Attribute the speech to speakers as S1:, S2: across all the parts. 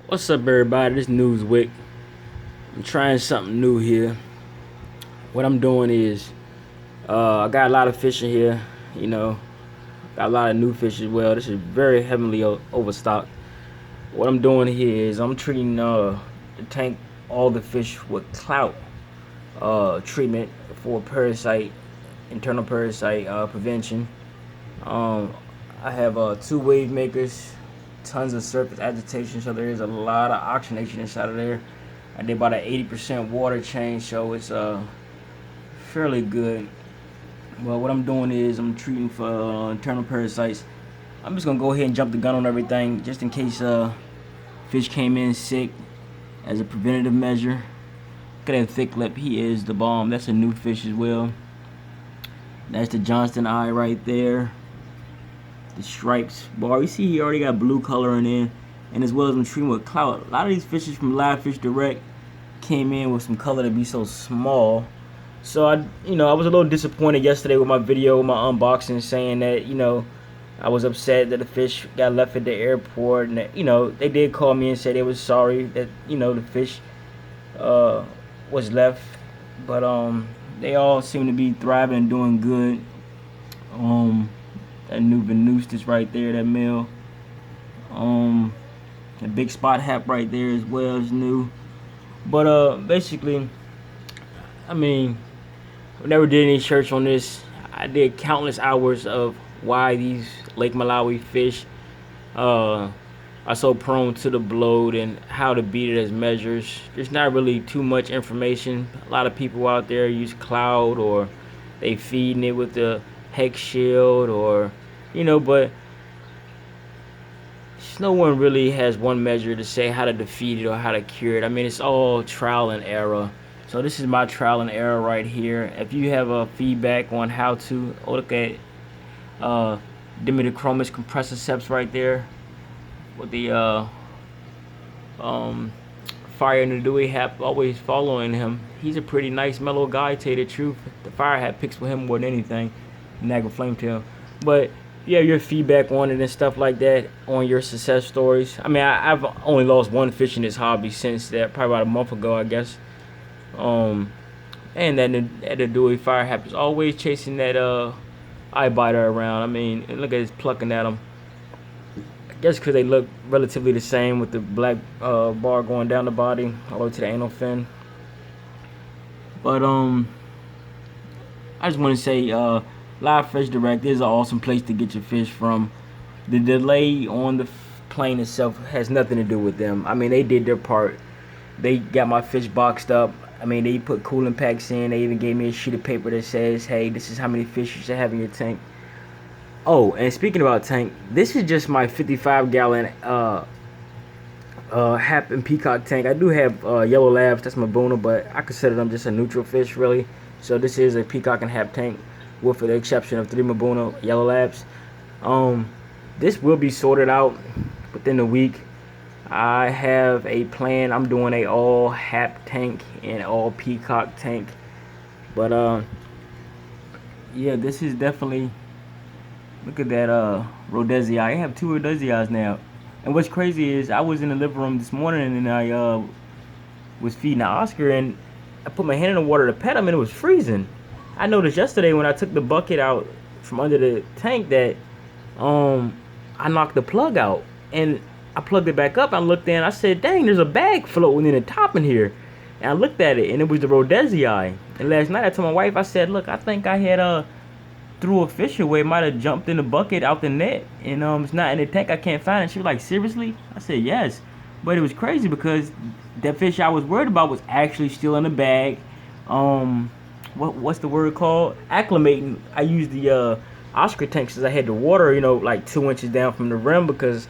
S1: What's up, everybody? This Newswick. I'm trying something new here. What I'm doing is, I got a lot of fish in here. You know, got a lot of new fish as well. This is very heavily overstocked. What I'm doing here is I'm treating the tank, all the fish with clout treatment for parasite, internal parasite prevention. Um, I have two wave makers, tons of surface agitation, so there is a lot of oxygenation inside of there. I did about an 80% water change, so it's fairly good. Well, what I'm doing is I'm treating for internal parasites. I'm just gonna go ahead and jump the gun on everything, just in case fish came in sick, as a preventative measure. Look at that thick lip, he is the bomb. That's a new fish as well. That's the Johnston eye right there. The stripes bar, you see he already got blue coloring in, and as well as I'm treating with clout. A lot of these fishes from Live Fish Direct came in with some color to be so small. So I was a little disappointed yesterday with my video, my unboxing, saying that I was upset that the fish got left at the airport, and that, they did call me and say they was sorry that the fish was left, but they all seem to be thriving and doing good. That new Venustus right there, that male. The big spot hap right there as well is new. But basically, I mean, I never did any research on this. I did countless hours of why these Lake Malawi fish are so prone to the bloat and how to beat it as measures. There's not really too much information. A lot of people out there use cloud, or they feeding it with the hex shield, or but no one really has one measure to say how to defeat it or how to cure it. I mean, it's all trial and error. So this is my trial and error right here. If you have a feedback on how to, look at Dimetochromis compressiceps right there with the fire in the dewy hap always following him. He's a pretty nice mellow guy, to tell you the truth. The fire hat picks with him more than anything. Naga flame tail. But yeah, your feedback on it and stuff like that, on your success stories. I mean, I've only lost one fish in this hobby since that, probably about a month ago, I guess. And then at the dewy fire hap is always chasing that eye biter around. I mean, look at his plucking at him. I guess because they look relatively the same, with the black bar going down the body all the way to the anal fin. But I just want to say, Live Fish Direct is an awesome place to get your fish from. The delay on the plane itself has nothing to do with them. I mean, they did their part. They got my fish boxed up. I mean, they put cooling packs in. They even gave me a sheet of paper that says, hey, this is how many fish you should have in your tank. Oh, and speaking about tank, this is just my 55-gallon hap and peacock tank. I do have yellow labs, that's my boner, but I consider them just a neutral fish, really. So this is a peacock and hap tank, with the exception of 3 Mabuno yellow labs. This will be sorted out within a week. I have a plan. I'm doing a all hap tank and all peacock tank. But yeah, this is definitely, look at that Rhodesii. I have 2 Rhodesiis now. And what's crazy is I was in the living room this morning, and I was feeding Oscar, and I put my hand in the water to pet him, and it was freezing. I noticed yesterday when I took the bucket out from under the tank that I knocked the plug out, and I plugged it back up. I looked in, I said, dang, there's a bag floating in the top in here. And I looked at it, and it was the Rhodesii. And last night I told my wife, I said, look, I think I had threw a fish away. It might have jumped in the bucket out the net, and it's not in the tank. I can't find it. She was like, seriously? I said, yes. But it was crazy because that fish I was worried about was actually still in the bag. What's the word called? Acclimating. I used the Oscar tank since I had the water, like 2 inches down from the rim, because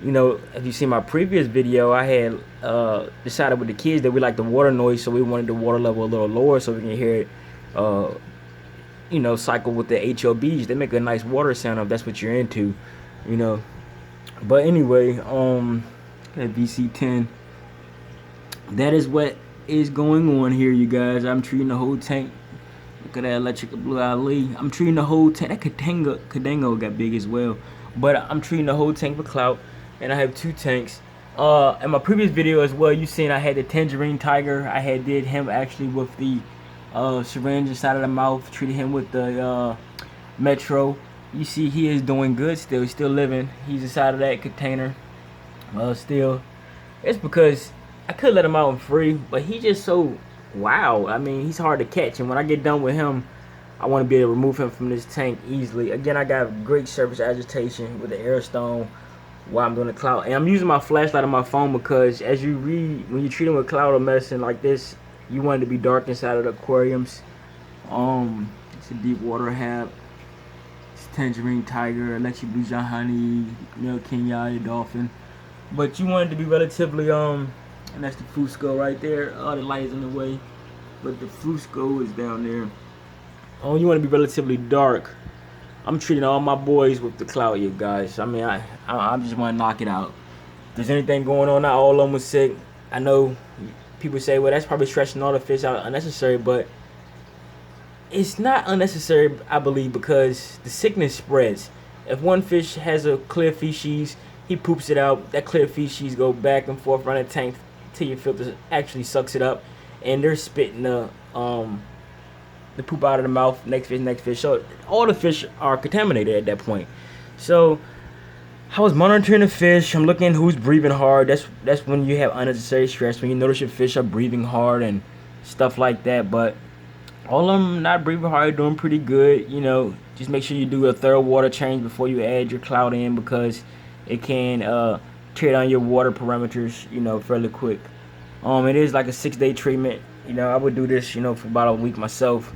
S1: if you see my previous video, I had decided with the kids that we like the water noise, so we wanted the water level a little lower so we can hear it cycle with the HLBs. They make a nice water sound if that's what you're into, But anyway, at VC10, that is what is going on here, you guys. I'm treating the whole tank. Look at that electric blue Ali. I'm treating the whole tank. That Cadengo got big as well. But I'm treating the whole tank with clout. And I have 2 tanks. In my previous video as well, you seen I had the tangerine tiger. I had did him actually with the syringe inside of the mouth, treated him with the metro. You see he is doing good still. He's still living. He's inside of that container still. It's because I could let him out free, but he just so wow. I mean, he's hard to catch, and when I get done with him, I want to be able to remove him from this tank easily. Again, I got great surface agitation with the air stone while I'm doing the cloud, and I'm using my flashlight on my phone because as you read, when you treat them with cloud or medicine like this, you want it to be dark inside of the aquariums. It's a deep water hab. It's tangerine tiger, electric blue giant honey, Kenya dolphin. But you want it to be relatively and that's the Fusco right there. Oh, the light is in the way, but the Fusco is down there. Oh, you want to be relatively dark. I'm treating all my boys with the cloud, you guys. I mean, I just want to knock it out. If there's anything going on, not all of them was sick. I know people say, well, that's probably stressing all the fish out unnecessary, but it's not unnecessary, I believe, because the sickness spreads. If one fish has a clear feces, he poops it out. That clear feces go back and forth around the tank till your filter actually sucks it up, and they're spitting the poop out of the mouth. Next fish. So all the fish are contaminated at that point. So I was monitoring the fish. I'm looking who's breathing hard. That's when you have unnecessary stress. When you notice your fish are breathing hard and stuff like that. But all of them not breathing hard, doing pretty good. Just make sure you do a thorough water change before you add your cloud in, because it can tear down your water parameters, fairly quick. It is like a 6-day treatment. I would do this, for about a week myself.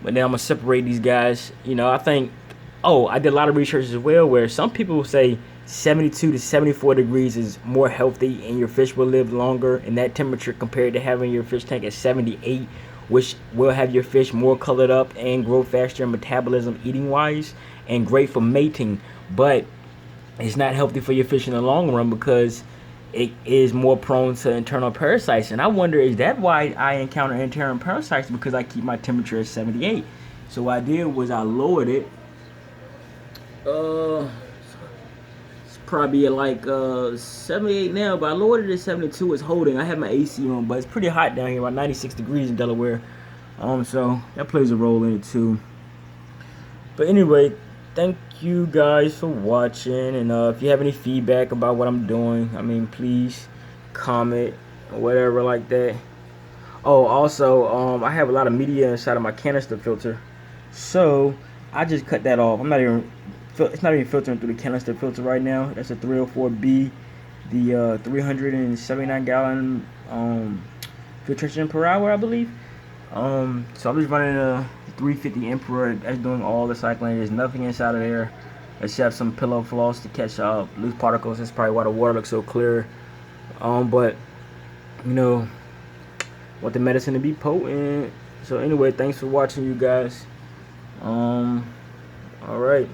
S1: But then I'm gonna separate these guys. I think. Oh, I did a lot of research as well, where some people say 72 to 74 degrees is more healthy, and your fish will live longer in that temperature compared to having your fish tank at 78, which will have your fish more colored up and grow faster in metabolism, eating wise, and great for mating. But it's not healthy for your fish in the long run because it is more prone to internal parasites. And I wonder, is that why I encounter internal parasites? Because I keep my temperature at 78. So what I did was I lowered it. It's probably at like 78 now, but I lowered it at 72. It's holding. I have my AC on, but it's pretty hot down here, about 96 degrees in Delaware. So that plays a role in it too. But anyway, thank you guys for watching, and if you have any feedback about what I'm doing, I mean, please comment or whatever like that. Oh, also, I have a lot of media inside of my canister filter, so I just cut that off. It's not even filtering through the canister filter right now. That's a 304B, the 379 gallon filtration per hour, I believe. So I'm just running a 350 Emperor. That's doing all the cycling. There's nothing inside of there except some pillow floss to catch loose particles. That's probably why the water looks so clear. But want the medicine to be potent. So anyway, thanks for watching, you guys. All right.